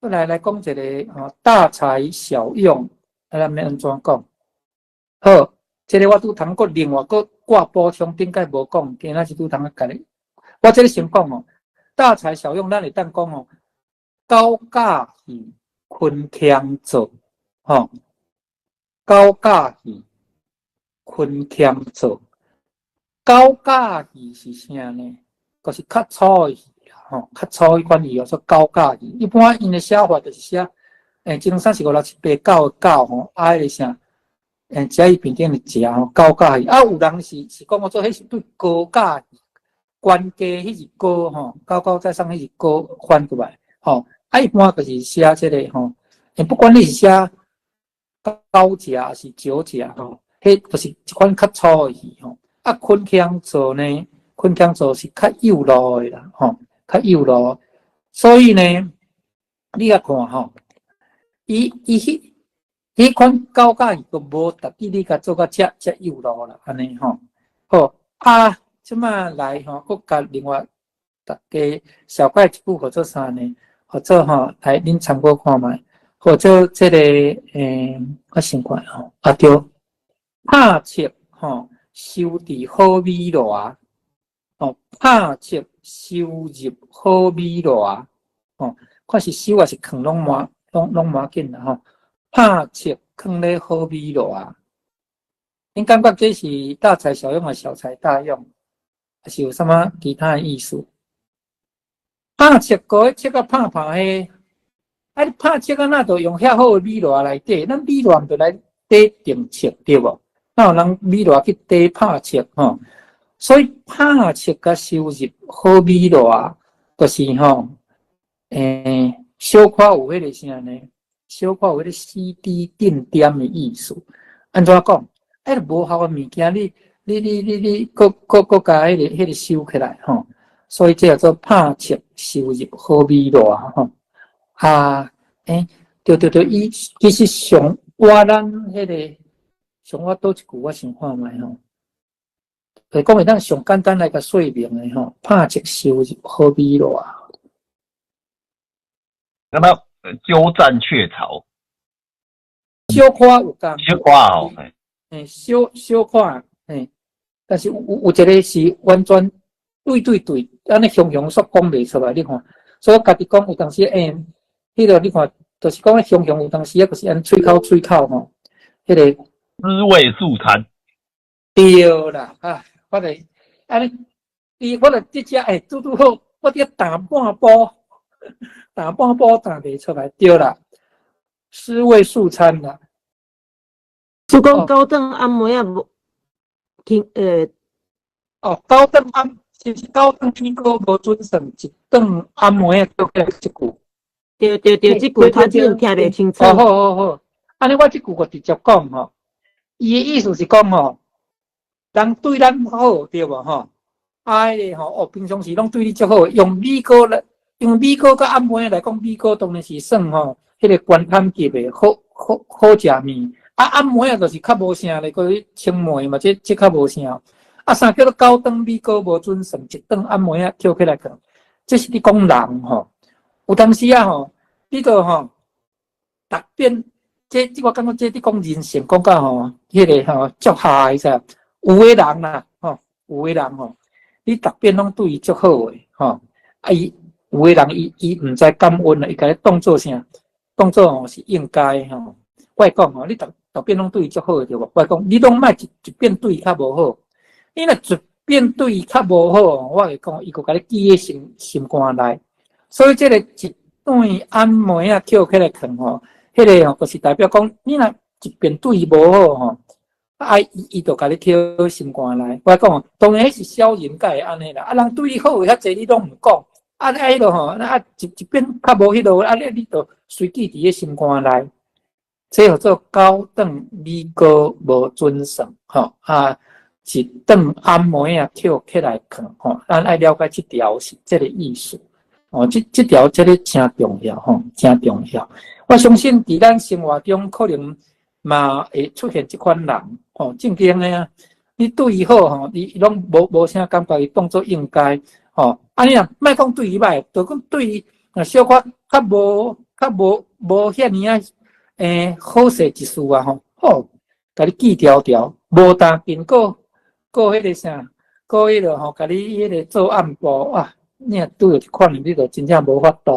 来讲一个大材小用，咱要安怎讲？好，这个我拄通过另外个挂补充，顶解无讲，今仔是拄通个甲你。我这个先讲哦，大材小用，咱会当讲哦，高价鱼昆腔做，吼，高价鱼昆腔做，高价鱼是啥呢？就是较粗的鱼吼，较粗迄款鱼叫做高价鱼。一般因的写法就是写，即种啥是56789的9吼，迄个啥。只伊边顶的食吼，高价鱼啊，有人是讲我做迄是对高价鱼，关家迄是高吼，高在上迄是高翻过来吼，啊一般就是写即个吼，不管你是写高价还是少价吼，迄就是一款较粗的鱼吼。啊，昆腔做呢，昆腔做是较幼路的啦吼，较幼路，所以呢，你啊看吼，伊迄款高价鱼都无特地你甲做甲遮幼路啦，安尼吼。好啊，即马来吼，佮甲另外大家小怪一句或者啥呢？或者吼来恁参考看觅，或者即个我想看吼，啊对，拍切吼收伫好米热，哦拍切收入好米热，哦看是收还是藏拢满紧啦吼。拍切放咧好米落啊！恁感觉这是大材小用，还是小材大用，还是有什么其他的意思？拍切个切个拍迄，啊你拍切个那都用遐好的米落来底，咱米落就来底定切对无？那有人米落去底拍切吼，所以拍切甲收入好米落啊，就是吼，小可有迄个啥呢？小可有迄个CD定点的意思，安怎讲？迄个无效的物件，你各甲迄个收起来吼，所以这叫做拍切收入好米热吼。啊，对，伊其实上我咱迄个上我倒一句我想看觅吼，就是讲会当上简单来甲说明的吼，拍切收入好米热。那么鸠占鹊巢，小可有讲，小可哦，小可，但是有一个是完全对，安尼雄雄说讲袂出来，你看，所以我家己讲有当时迄个你看，就是讲雄雄有当时就是安喙口吼，迄个滋味素餐，对啦，啊，我哋安尼，我哋即只拄好，我哋打半波打袂出来，对啦，滋味素餐啦。是讲高等按摩啊，无高等按就是高等米糕无准算一顿按摩啊，叫起来即句。对，即句头前听袂清楚。好，安尼我即句我直接讲吼，伊的意思是讲吼，人对咱好对无吼？迄个吼，平常时拢对你足好，用米糕甲按摩来讲，米糕当然是算吼，迄个高品级的好食面。按摩啊，就是较无啥咧，佮清末嘛，这较无啥。啥叫做高等米糕无准算一顿按摩啊，跳起来讲，这是你讲人吼。有当时啊吼，你个吼，逐遍这我感觉这你讲人性讲到吼，迄个吼足下的噻。有的人啦吼，有的人吼，你逐遍拢对伊足好诶吼，伊有的人伊毋知感恩啦，伊甲你当做啥？当做吼是应该吼。我讲吼，你逐遍拢对伊足好对无？我讲你拢莫一遍对伊较无好，你若一遍对伊较无好，我会讲伊个甲你记喺心肝内。所以这个一顿按摩啊，跳起来看吼，迄个吼就是代表讲，你若一遍对伊无好吼，伊就甲你跳心肝内。我讲，当然是小人才会安尼啦，人对你好遐济，你拢毋讲，迄落吼，一遍较无迄落，你就随记伫个心肝内。这叫做高等米糕无准算吼一顿按摩啊跳起来看吼，咱爱了解这条是这个意思哦，这条这个真重要吼，真重要。我相信伫咱生活中可能嘛会出现这款人吼，正经的啊，你对伊好吼，伊拢无感觉伊当作应该吼，你若莫讲对伊歹，就讲对伊小可无遐尼啊，好势一事啊吼，好，甲你记条条，无当兵个迄个啥，个迄个吼，甲你迄个做暗部啊，你若拄着一款，你就真正无法度。